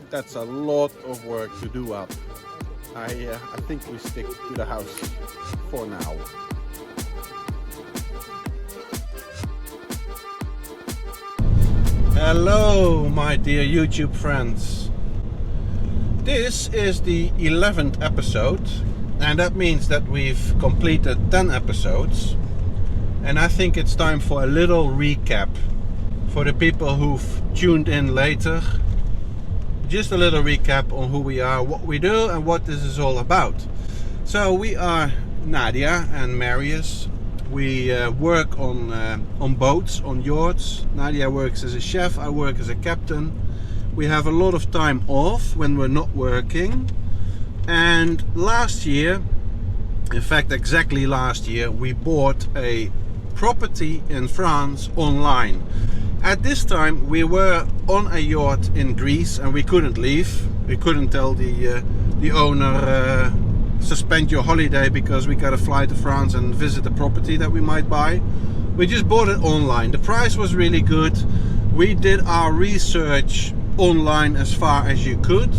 That's a lot of work to do up. I think we stick to the house for now. Hello my dear YouTube friends. This is the 11th episode, and that means that we've completed 10 episodes, and I think it's time for a little recap for the people who've tuned in later. Just a little recap on who we are, what we do, and what this is all about. So we are Nadia and Marius. We work on boats, on yachts. Nadia works as a chef, I work as a captain. We have a lot of time off when we're not working. And last year, in fact exactly last year, we bought a property in France online. At this time we were on a yacht in Greece and we couldn't leave. We couldn't tell the owner suspend your holiday because we got to fly to France and visit the property that we might buy. We just bought it online. The price was really good. We did our research online as far as you could.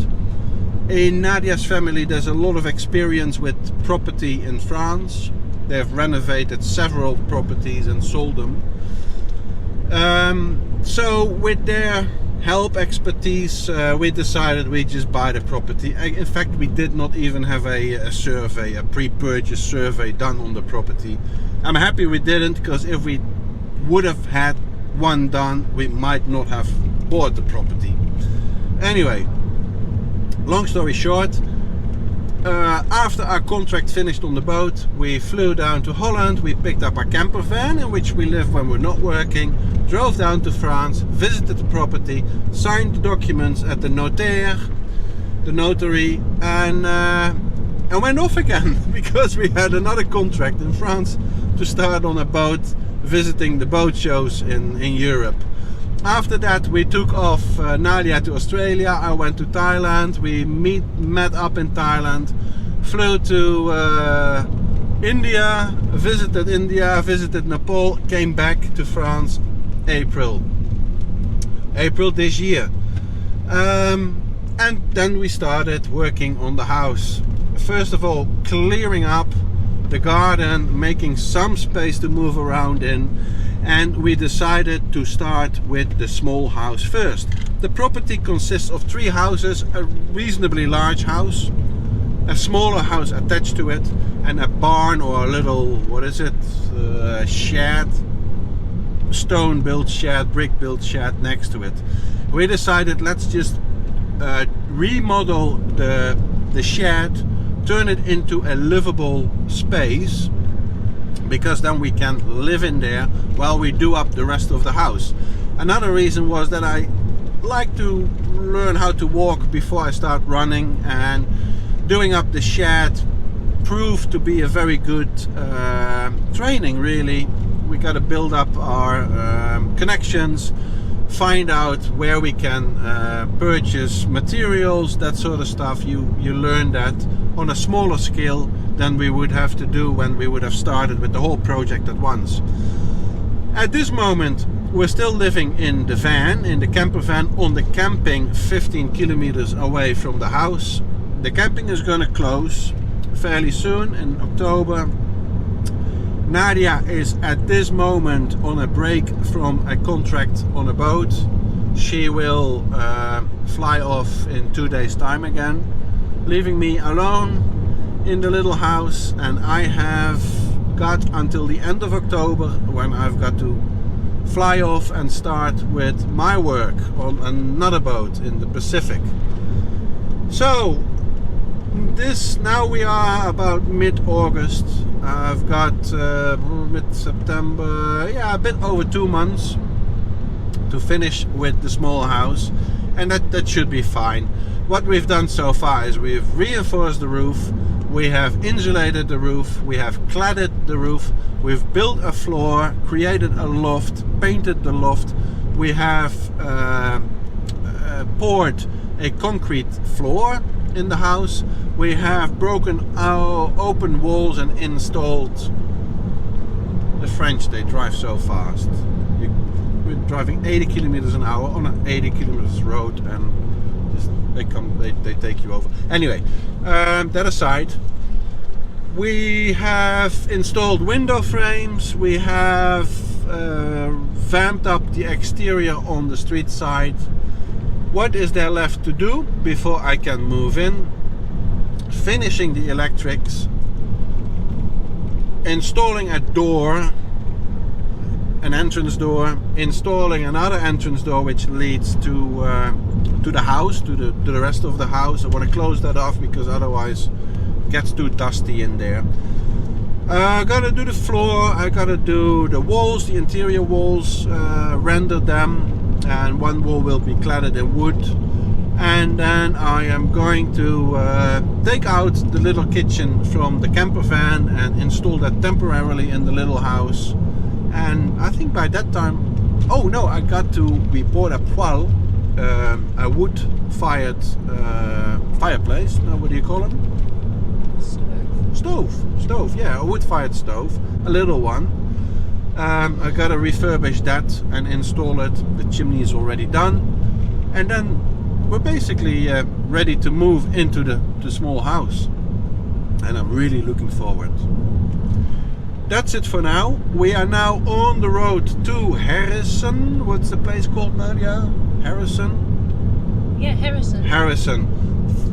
In Nadia's family there's a lot of experience with property in France. They've renovated several properties and sold them. So with their help, expertise, we decided we'd just buy the property. In fact, we did not even have a survey, a pre-purchase survey done on the property. I'm happy we didn't, because if we would have had one done, we might not have bought the property. Anyway, long story short, after our contract finished on the boat, we flew down to Holland. We picked up our camper van in which we live when we're not working, drove down to France, visited the property, signed the documents at the notaire, the notary, and went off again because we had another contract in France to start on a boat visiting the boat shows in Europe. After that we took off, Nadia to Australia, I went to Thailand, we met up in Thailand, flew to India, visited Nepal, came back to France April this year. And then we started working on the house. First of all, clearing up the garden, making some space to move around in. And we decided to start with the small house first. The property consists of 3 houses, a reasonably large house, a smaller house attached to it, and a barn or a little, what is it, shed, stone built shed, brick built shed next to it. We decided let's just remodel the shed, turn it into a livable space, because then we can live in there while we do up the rest of the house. Another reason was that I like to learn how to walk before I start running, and doing up the shed proved to be a very good training, really. We got to build up our connections, find out where we can purchase materials, that sort of stuff. You learn that on a smaller scale than we would have to do when we would have started with the whole project at once. At this moment we're still living in the van, in the camper van, on the camping 15 kilometers away from the house. The camping is going to close fairly soon in October. Nadia is at this moment on a break from a contract on a boat. She will fly off in 2 days time again, leaving me alone in the little house, and I have got until the end of October when I've got to fly off and start with my work on another boat in the Pacific. So now we are about mid-August. I've got mid-September, yeah, a bit over 2 months to finish with the small house, and that should be fine. What we've done so far is we've reinforced the roof, we have insulated the roof, we have cladded the roof, we've built a floor, created a loft, painted the loft, we have poured a concrete floor in the house, we have broken our open walls and installed the French. They drive so fast. We're driving 80 kilometers an hour on an 80 kilometers road, and They take you over. Anyway, that aside, we have installed window frames. We have vamped up the exterior on the street side. What is there left to do before I can move in? Finishing the electrics, installing a door, an entrance door, installing another entrance door which leads to the house, to the rest of the house. I want to close that off because otherwise it gets too dusty in there. I gotta do the floor, I gotta do the walls, the interior walls, render them, and one wall will be cladded in wood. And then I am going to take out the little kitchen from the camper van and install that temporarily in the little house. And I think by that time, oh no, we bought a poêle, a wood fired fireplace. No, what do you call them? Stove, yeah, a wood fired stove, a little one. I gotta refurbish that and install it. The chimney is already done, and then we're basically ready to move into the small house, and I'm really looking forward. That's it for now. We are now on the road to Harrison. What's the place called, Nadia? Harrison? Yeah, Harrison. Harrison,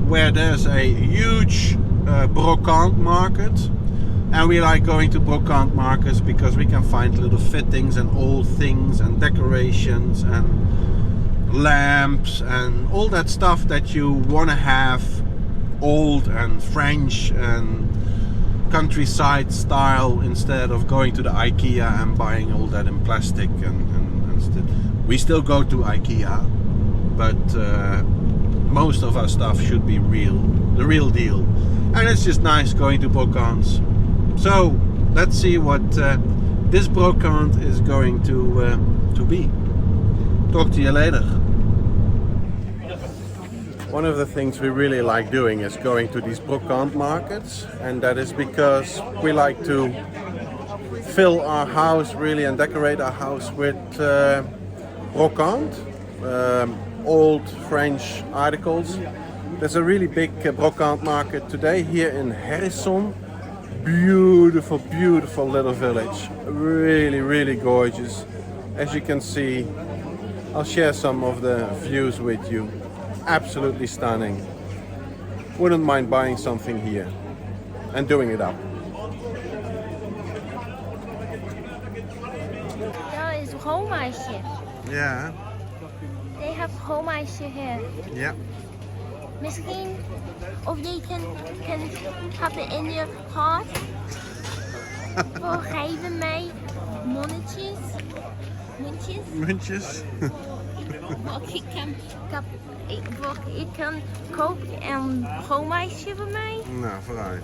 where there's a huge Brocante market. And we like going to Brocante markets because we can find little fittings and old things and decorations and lamps and all that stuff that you want to have old and French and countryside style, instead of going to the IKEA and buying all that in plastic and we still go to IKEA, but most of our stuff should be the real deal, and it's just nice going to Brocante's. So let's see what this Brocante is going to be. Talk to you later. One of the things we really like doing is going to these Brocante markets, and that is because we like to fill our house really and decorate our house with Brocante, old French articles. There's a really big Brocante market today here in Harrison. Beautiful, beautiful little village. Really, really gorgeous. As you can see, I'll share some of the views with you. Absolutely stunning. Wouldn't mind buying something here and doing it up. There is homerenovation. Yeah. They have homerenovation here. Yeah. Misschien of je can have it in your heart. Geven mij monnetjes. Muntjes. Wat ik kan kopen en homerenovation voor mij. Nou, vooruit.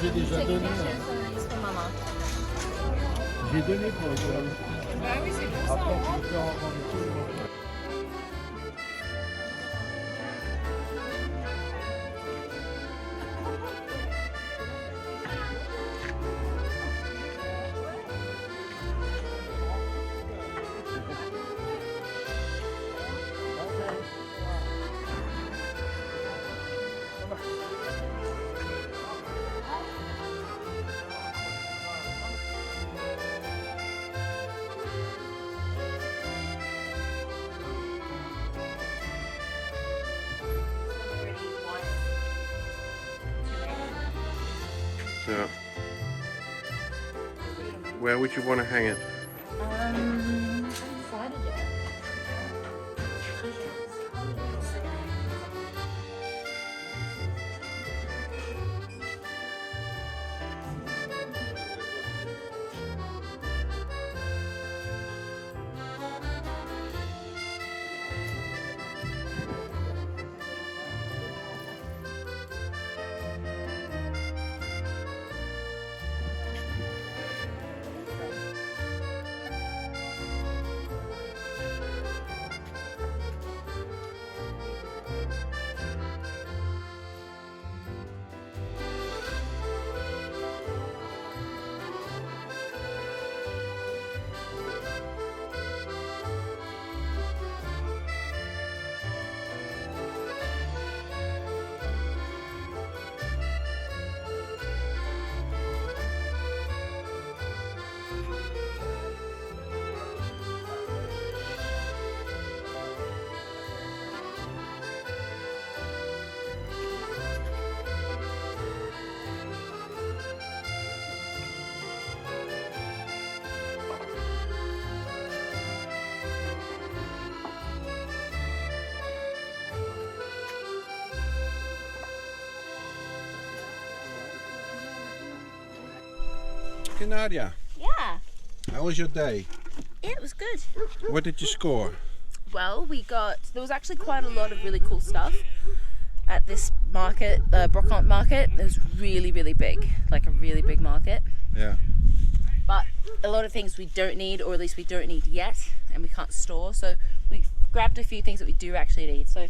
J'ai déjà donné. J'ai donné pour le jour. Bah oui, c'est pour ça. Après, tu peux faire encore des trucs. So, where would you want to hang it? Okay, Nadia, Yeah, how was your day? it was good. What did you score? Well, there was actually quite a lot of really cool stuff at this market, the Brocante market. It was really, really big, like a really big market. Yeah. But a lot of things we don't need, or at least we don't need yet, and we can't store. So we grabbed a few things that we do actually need. So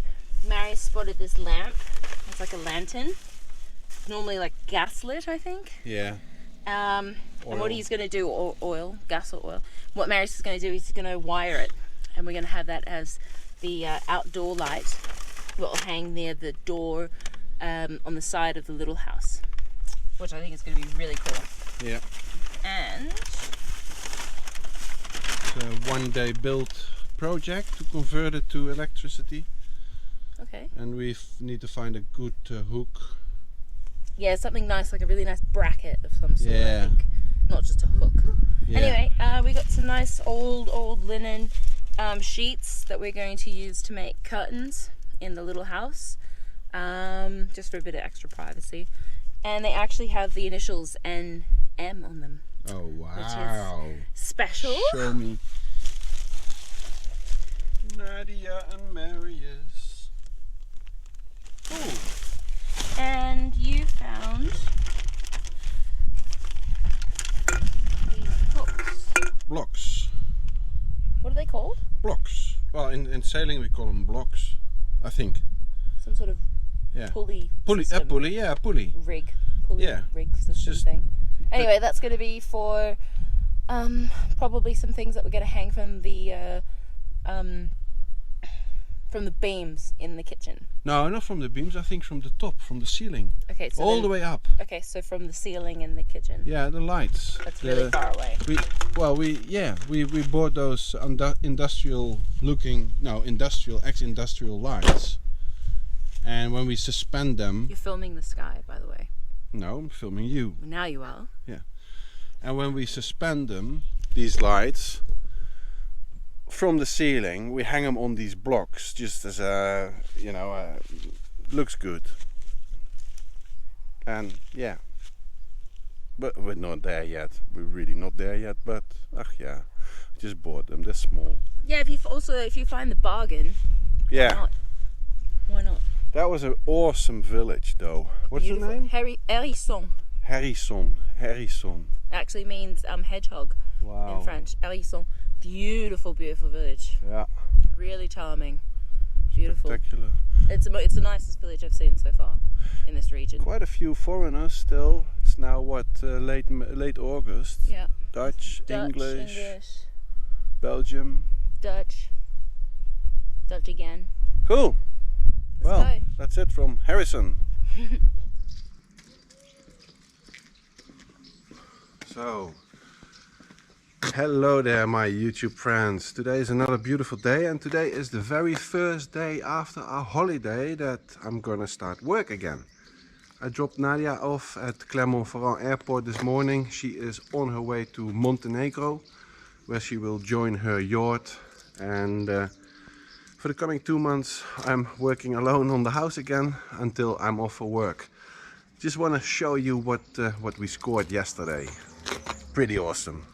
Mary spotted this lamp. It's like a lantern. Normally like gaslit, I think. Yeah. And what he's going to do, oil, gas or oil. What Mary's going to do is he's going to wire it, and we're going to have that as the outdoor light that will hang near the door on the side of the little house, which I think is going to be really cool. Yeah. And It's a one-day build project to convert it to electricity, okay, and we need to find a good hook. yeah, something nice, like a really nice bracket of some sort. Yeah. I think, not just a hook. Yeah. Anyway, we got some nice old linen sheets that we're going to use to make curtains in the little house, just for a bit of extra privacy. And they actually have the initials NM on them. Oh wow! Special. Show me. Nadia and Marius. Oh, And you found these hooks. blocks. What are they called? Blocks. Well, in sailing we call them blocks, I think. Some sort of Yeah. pulley. Pulley. A system. pulley. Yeah, a pulley. Rig. Pulley Yeah. rig system just- thing. Anyway, that's going to be for probably some things that we're going to hang from the beams in the kitchen. No, not from the beams. I think from the top, from the ceiling, Okay, so all then- the way up. Okay, so from the ceiling in the kitchen. Yeah, the lights. That's The- really far away. We bought those industrial ex-industrial lights, and when we suspend them, You're filming the sky, by the way. no, I'm filming you. Now you are. And when we suspend them, these lights, from the ceiling, we hang them on these blocks, just as a, looks good. And yeah, but we're not there yet. We're really not there yet. But just bought them. They're small. Yeah, if you find the bargain, Yeah, why not? that was an awesome village, though. What's Beautiful. the name? Hérisson Hérisson. actually means hedgehog Wow. in French. Hérisson. Beautiful village. Yeah, Really charming. Beautiful. spectacular. It's the nicest village I've seen so far in this region. Quite a few foreigners still. It's now late August. Yeah. Dutch, Dutch, English, English, Belgium. Dutch again. Cool. Let's Well, go. that's it from Harrison. So, hello there, my YouTube friends. Today is another beautiful day, and today is the very first day after our holiday that I'm gonna start work again. I dropped Nadia off at Clermont-Ferrand Airport this morning. She is on her way to Montenegro, where she will join her yacht. And for the coming 2 months, I'm working alone on the house again until I'm off for work. Just want to show you what we scored yesterday. Pretty awesome.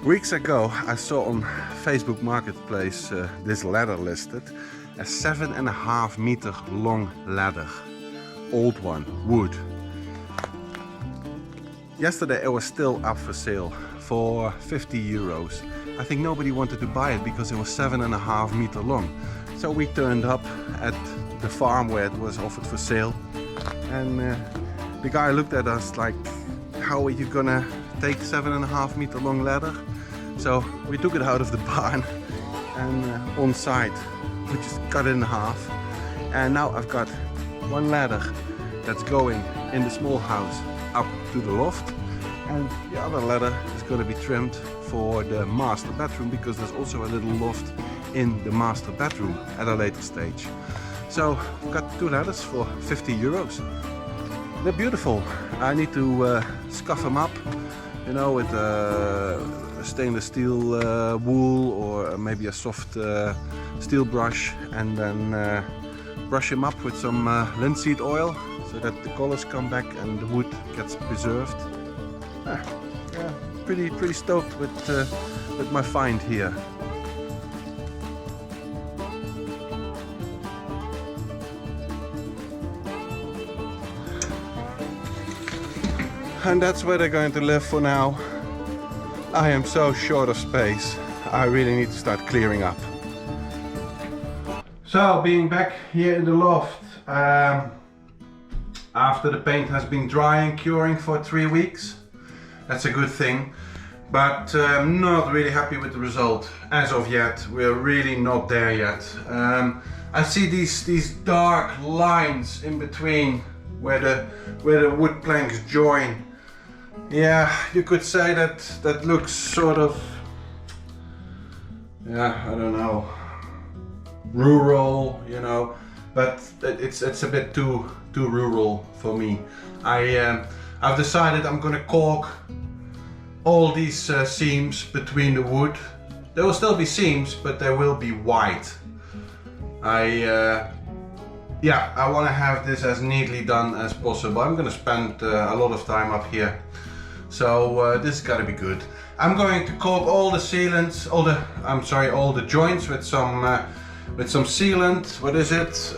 Weeks ago I saw on Facebook Marketplace this ladder listed, a 7.5 meter long ladder, old one, wood. Yesterday it was still up for sale for 50 euros. I think nobody wanted to buy it because it was 7.5 meter long. So we turned up at the farm where it was offered for sale, and the guy looked at us like, how are you gonna take 7.5 meter long ladder? So we took it out of the barn and on site we just cut it in half, and now I've got one ladder that's going in the small house up to the loft, and the other ladder is going to be trimmed for the master bedroom, because there's also a little loft in the master bedroom at a later stage. So I've got 2 ladders for 50 euros. They're beautiful. I need to scuff them up, you know, with stainless steel wool or maybe a soft steel brush, and then brush him up with some linseed oil so that the colors come back and the wood gets preserved. Yeah, pretty stoked with my find here. And that's where they're going to live for now. I am so short of space. I really need to start clearing up. So, being back here in the loft, after the paint has been drying, curing for 3 weeks. That's a good thing, but I'm not really happy with the result as of yet. We're really not there yet. I see these dark lines in between where the wood planks join. Yeah, you could say that looks sort of, yeah, I don't know, rural, you know, but it's a bit too rural for me. I've decided I'm gonna caulk all these seams between the wood. There will still be seams, but they will be white. Yeah, I want to have this as neatly done as possible. I'm gonna spend a lot of time up here, so this has got to be good. I'm going to caulk all the sealants, all the joints with some sealant. What is it?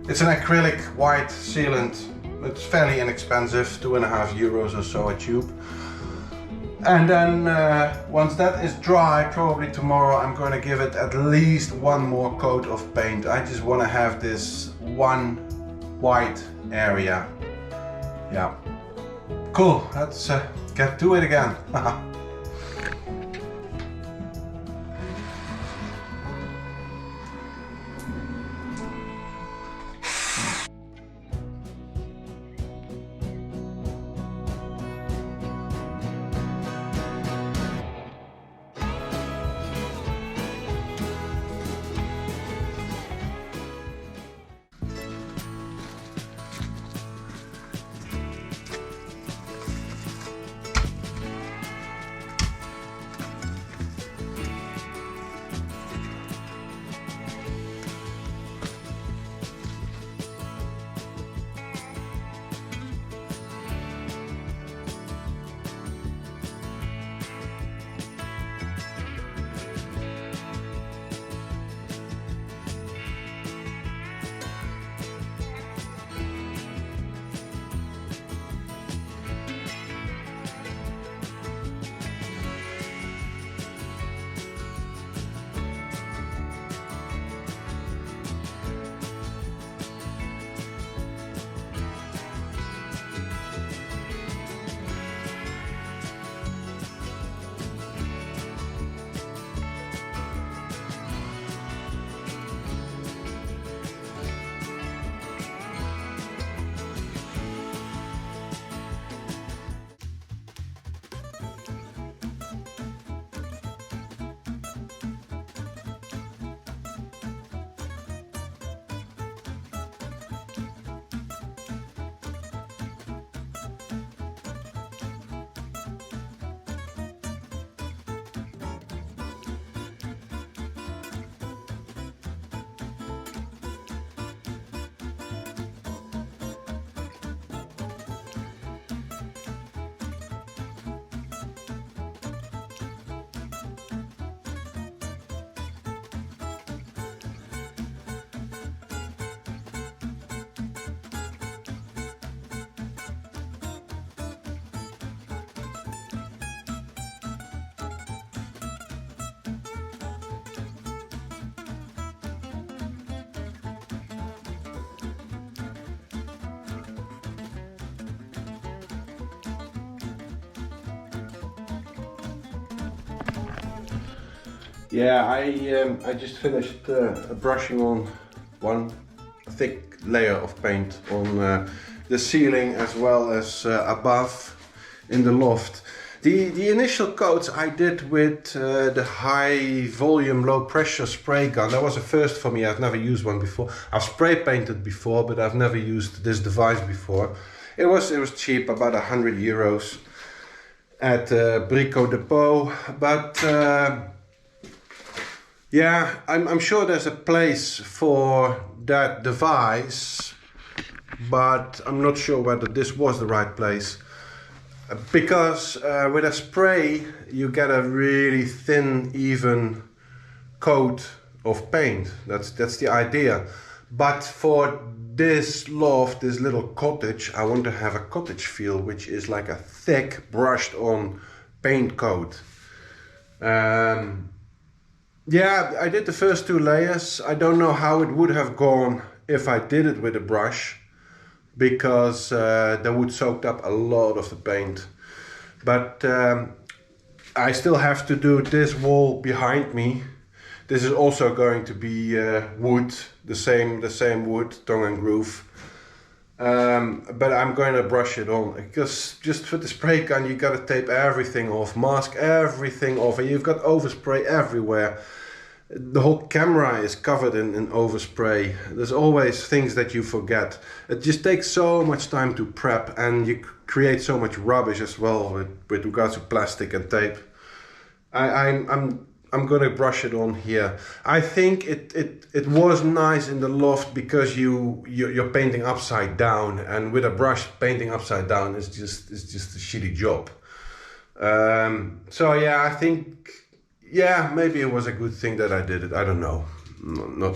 It's an acrylic white sealant. It's fairly inexpensive, €2.50 or so a tube. And then once that is dry, probably tomorrow, I'm going to give it at least one more coat of paint. I just want to have this one white area. Yeah. Cool, let's get to it again. Yeah, I just finished brushing on one thick layer of paint on the ceiling as well as above in the loft. The initial coats I did with the high volume low pressure spray gun. That was a first for me. I've never used one before. I've spray painted before, but I've never used this device before. It was cheap, about €100 at Brico Depot, but yeah, I'm sure there's a place for that device, but I'm not sure whether this was the right place, because with a spray you get a really thin, even coat of paint. That's the idea. But for this loft, this little cottage, I want to have a cottage feel, which is like a thick brushed on paint coat. Yeah, I did the first 2 layers. I don't know how it would have gone if I did it with a brush, because that would soak up a lot of the paint. But I still have to do this wall behind me. This is also going to be wood, the same wood, tongue and groove. But I'm going to brush it on, because just for the spray gun you got to tape everything off, mask everything off, and you've got overspray everywhere. The whole camera is covered in overspray. There's always things that you forget. It just takes so much time to prep, and you create so much rubbish as well with regards to plastic and tape. I'm gonna brush it on here. I think it was nice in the loft because you're painting upside down, and with a brush painting upside down is just a shitty job. So yeah, I think, yeah, maybe it was a good thing that I did it. I don't know.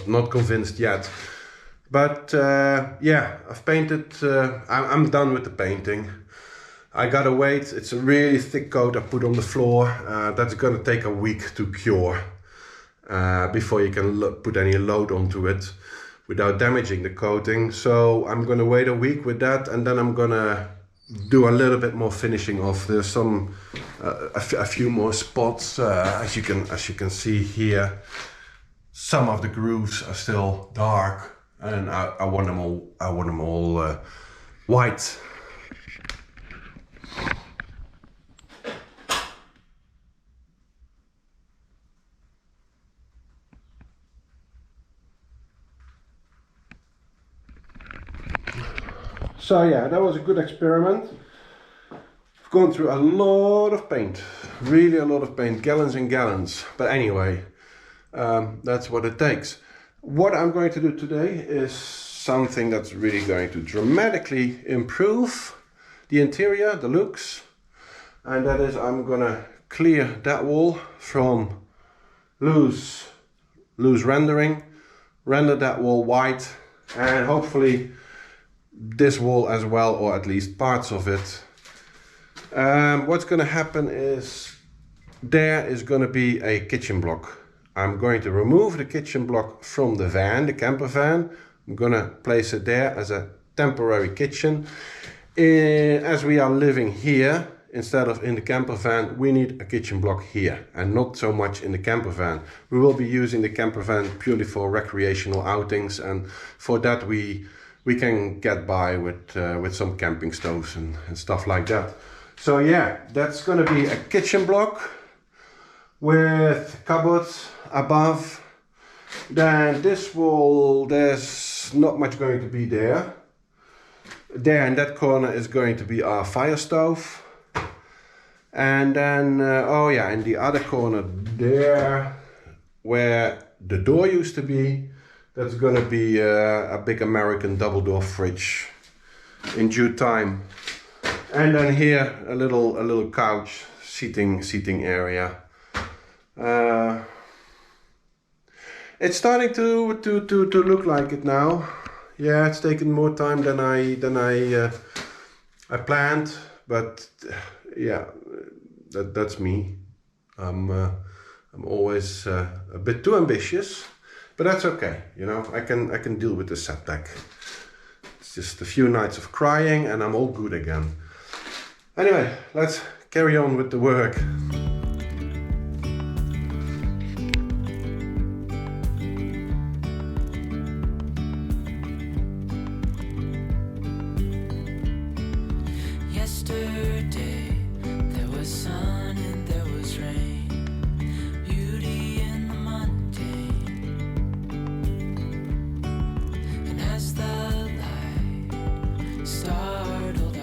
Not convinced yet. But yeah, I've painted. I'm done with the painting. I gotta wait. It's a really thick coat I put on the floor. That's gonna take a week to cure before you can put any load onto it without damaging the coating. So I'm gonna wait a week with that, and then I'm gonna do a little bit more finishing off. There's some a few more spots, as you can see here. Some of the grooves are still dark, and I want them all white. So yeah, that was a good experiment. I've gone through a lot of paint, really a lot of paint, gallons and gallons. But anyway, that's what it takes. What I'm going to do today is something that's really going to dramatically improve the interior, the looks. And that is, I'm gonna clear that wall from loose rendering, render that wall white, and hopefully this wall as well, or at least parts of it. What's going to happen is there is going to be a kitchen block. I'm going to remove the kitchen block from the van, the camper van. I'm going to place it there as a temporary kitchen. As we are living here instead of in the camper van, we need a kitchen block here and not so much in the camper van. We will be using the camper van purely for recreational outings, and for that we can get by with some camping stoves and stuff like that. So yeah, that's going to be a kitchen block with cupboards above. Then this wall, there's not much going to be there. There in that corner is going to be our fire stove. And then, oh yeah, in the other corner there, where the door used to be, that's gonna be a big American double door fridge in due time. And then here a little couch seating area. It's starting to look like it now. Yeah, it's taken more time than I planned, but yeah, that's me. I'm always a bit too ambitious. But that's okay, you know, I can deal with the setback. It's just a few nights of crying and I'm all good again. Anyway, let's carry on with the work. Yesterday there was sun and there was rain, beauty in the mundane. And as the light startled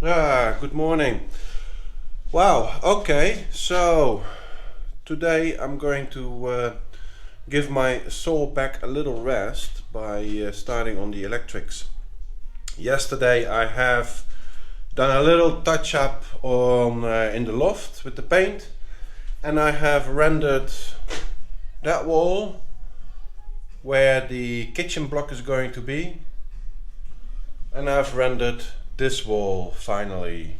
Good morning. Wow, okay, so today I'm going to give my soul back a little rest by starting on the electrics. Yesterday I have done a little touch up on in the loft with the paint, and I have rendered that wall where the kitchen block is going to be, and I've rendered this wall finally.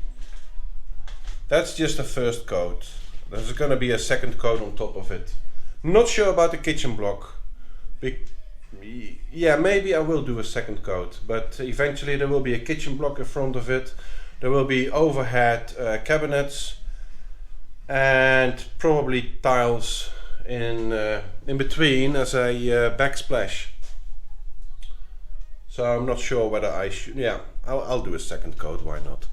That's just the first coat. There's going to be a second coat on top of it. Not sure about the kitchen block. Yeah, maybe I will do a second coat, but eventually there will be a kitchen block in front of it. There will be overhead cabinets and probably tiles in between as a backsplash. So I'm not sure whether I should. Yeah, I'll do a second coat. Why not?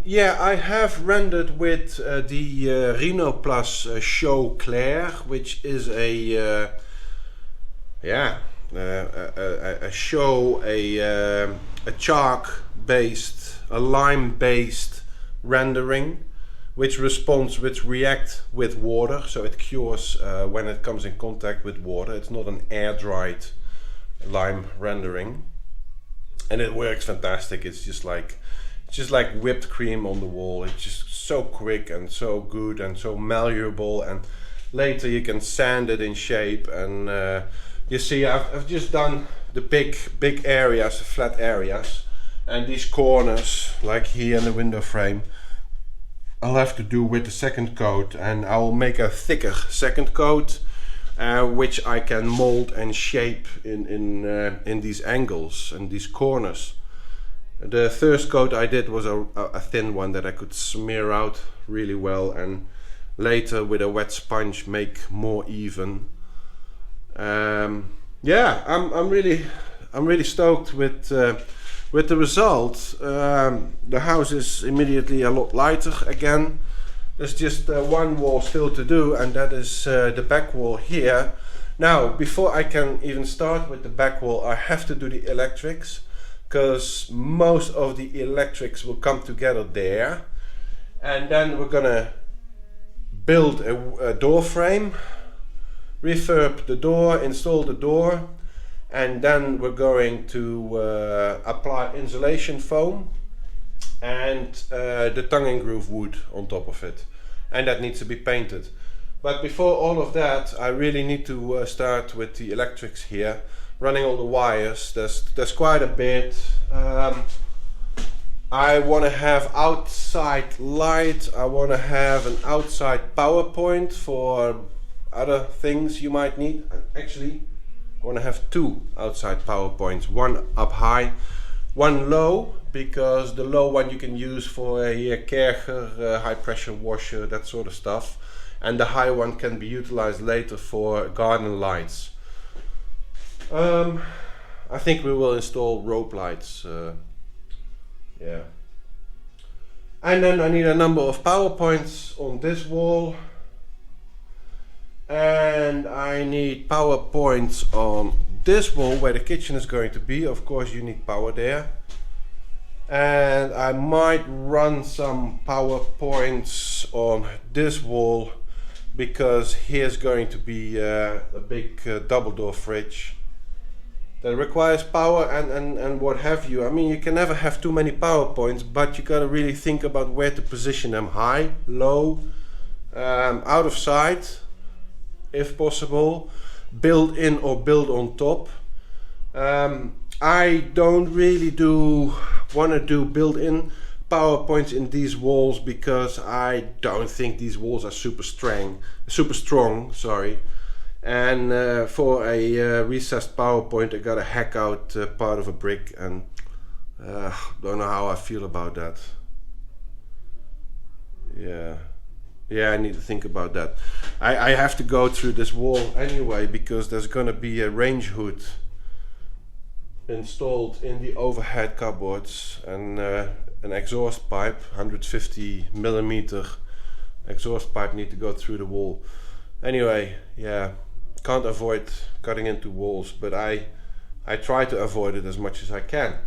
Yeah, I have rendered with the Reno Plus Show Claire, which is a chalk based, a lime based rendering, which reacts with water, so it cures when it comes in contact with water. It's not an air dried lime rendering, and it works fantastic. It's just like whipped cream on the wall. It's just so quick and so good and so malleable, and later you can sand it in shape. And you see, I've just done the big areas, flat areas, and these corners like here in the window frame I'll have to do with the second coat, and I'll make a thicker second coat which I can mold and shape in these angles and these corners. The first coat I did was a thin one that I could smear out really well, and later with a wet sponge make more even. Yeah, I'm really stoked with the result. The house is immediately a lot lighter again. There's just one wall still to do, and that is the back wall here. Now, before I can even start with the back wall, I have to do the electrics, because most of the electrics will come together there. And then we're gonna build a door frame, refurb the door, install the door, and then we're going to apply insulation foam and the tongue and groove wood on top of it, and that needs to be painted. But before all of that, I really need to start with the electrics here, running all the wires. There's quite a bit. I want to have outside light, I want to have an outside power point for other things you might need. Actually, I want to have two outside power points, one up high, one low, because the low one you can use for a Kercher, high pressure washer, that sort of stuff, and the high one can be utilized later for garden lights. I think we will install rope lights, yeah. And then I need a number of power points on this wall, and I need power points on this wall where the kitchen is going to be. Of course you need power there, and I might run some power points on this wall, because here's going to be a big double door fridge that requires power and what have you. I mean, you can never have too many power points, but you gotta really think about where to position them: high, low, out of sight if possible, build in or build on top. I don't really want to do built-in power points in these walls, because I don't think these walls are super strong, sorry. And for a recessed power point, I gotta hack out part of a brick, and don't know how I feel about that. Yeah, I need to think about that. I have to go through this wall anyway, because there's gonna be a range hood installed in the overhead cupboards, and an exhaust pipe, 150 millimeter exhaust pipe, need to go through the wall. Anyway, yeah, can't avoid cutting into walls, but I try to avoid it as much as I can.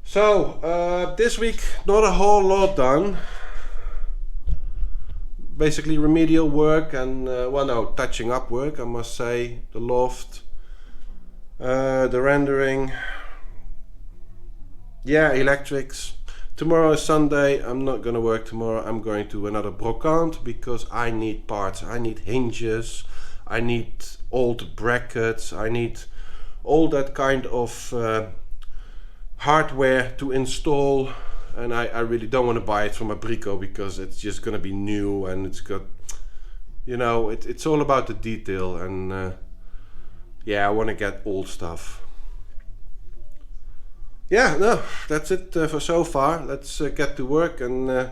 So this week not a whole lot done. Basically remedial work and well, no, touching up work, I must say. The loft, the rendering, yeah, electrics. Tomorrow is Sunday. I'm not gonna work tomorrow. I'm going to another Brocante because I need parts. I need hinges, I need old brackets, I need all that kind of hardware to install, and I really don't want to buy it from a Brico because it's just gonna be new and it's got, you know, it's all about the detail, and yeah, I want to get old stuff. Yeah, no, that's it for so far. Let's get to work and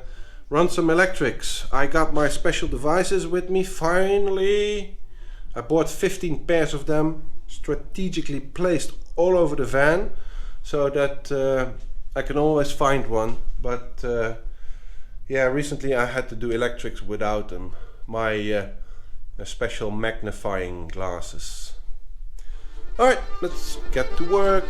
run some electrics. I got my special devices with me finally. I bought 15 pairs of them, strategically placed all over the van so that I can always find one. But yeah, recently I had to do electrics without them. My special magnifying glasses. Alright, let's get to work.